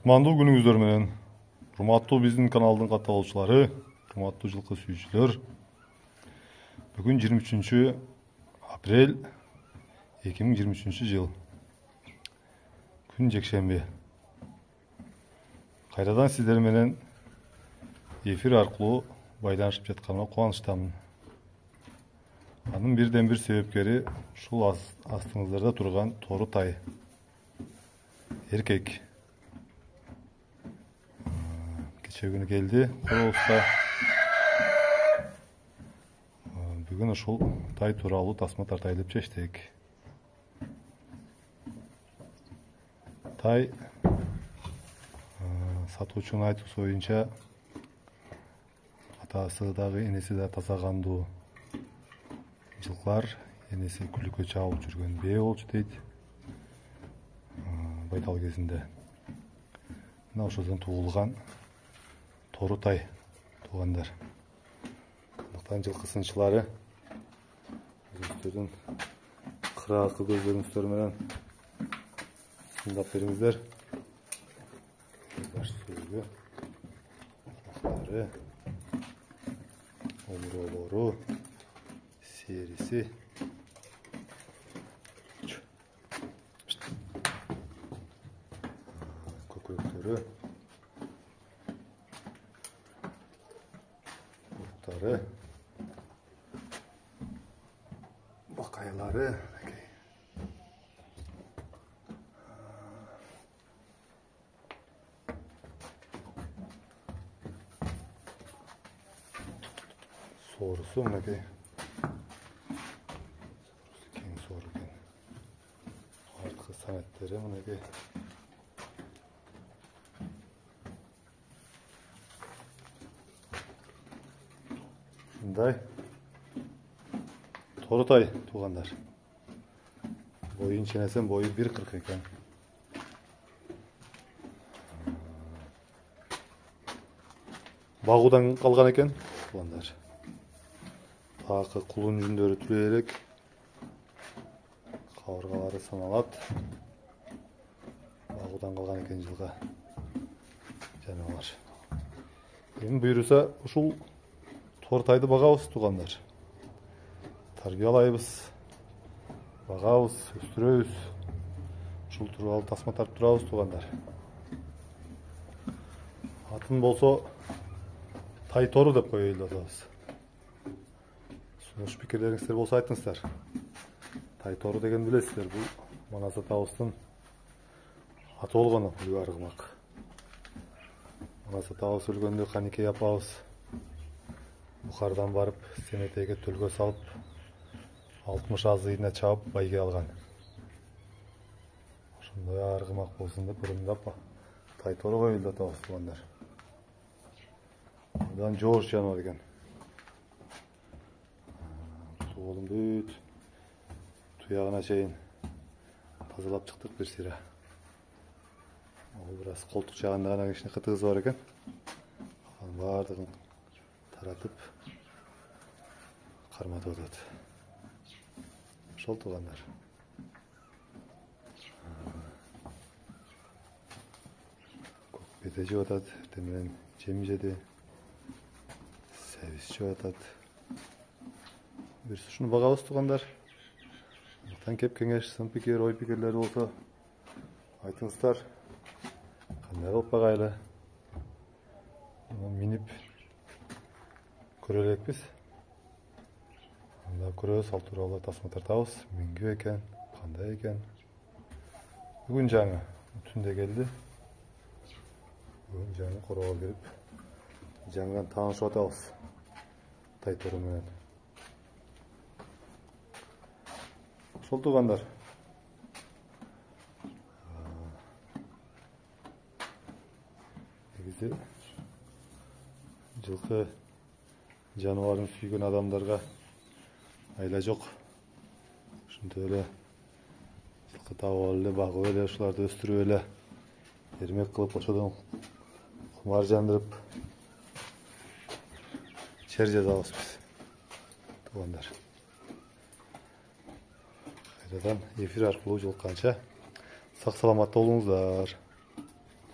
Кутмандуу күнүңүздөр менен. Урматтуу биздин каналдын катталуучулары, урматтуу жылкы сүйүүчүлөр. Бүгүн 23 апрель 2023 жыл. Күн жекшемби. Кайрадан сиздер менен эфир аркылуу байланышып жатканыма кубанычтамын. Анын бирден бир себепкери ушул астыңыздарда турган тору тай. Эркек. Кече күнү келди королуска. Бүгүн ушул тай тууралуу тасма тартайлы деп чечтик. Тай сатуучунун айтуусу боюнча атасы дагы энеси да таза кандуу. Жылкылар энеси күлүккө чабып жүргөн бээ болчу дейт. Байтал кезинде. Мына ошодон туулган тору тай туугандар. Андыктан жылкы сынчылары өздөрүнүн кыраакы көздөрүңүздөр менен сындап бериңиздер. Баш сүйүгү, аяктары, омуролору, сериси. Көкөктөрү. Буттары. Бакайлары. Sorusu mınakay. Sorusu keng soru ekan. Artkı sanatları mınakay. Şunday. Toru tay tuğanlar. Boyun çenesen boyu 1.40 ekan. Багудан калган экен туғандар. Акы кулун жүндөрү түлөйрек. Кабыргалары саналат. Багудан калган экен жылга. Жаныбар. Эми буйруса ушул тору тайды багабыз туғандар. Тарбиялайбыз. Багабыз, өстүрөбүз. Ушул тууралуу тасма тартып турабыз туғандар. Атын болсо тай тору деп коелу атабыз. Сунуш пикирлериңиздер болсо айтыңыздар. Тай тору деген билесиздер, бул Манас атабыздын аты болгону Үлгү Аргымак. Манас атабыз өлгөндө Каникей апабыз Бухардан барып, Семетейге төлгө салып, 60 азыйына чабып байге алган. Ошондой Аргымак болсун деп ырымдап тай тору коюлду атабыз тугандар. Одан жоош жаныбар экен. Туголун бүт туягына чейин тазалап чыктык бир сыйра. Ал бир аз колтук жагында гана кичине кытыгызы бар экен. Анын баардыгын таратып карматып атат. Ошол тугандар. Көкбете жеп атат, эртең менен жем жеди. Сервис жеп атат. Бир ушуну багабыз тугандар. Андыктан кеп кеңеш, сын пикир, ой пикирлери болсо айтыңыздар. Кандай кылып багайлы? Минип көрө элекпиз. Анда көрөбүз, ал тууралуу тасма тартабыз. Миңгүү экен, кандай экен? Бүгүн жаңы түндө келди. Бүгүн жаңы корого келип, жаңыдан таанышып атабыз. Тай тору менен. Ошол тугандар. Негизи жылкы жаныбарын сүйгөн адамдарга айла жок. Ошентип эле жылкы табып эле, багып эле, ушуларды өстүрүп эле, эрмек кылып, ошодон кумар жандырып чер жазабыз биз. Тугандар. Кайрадан эфир аркылуу жолукканча сак саламатта болуңуздар.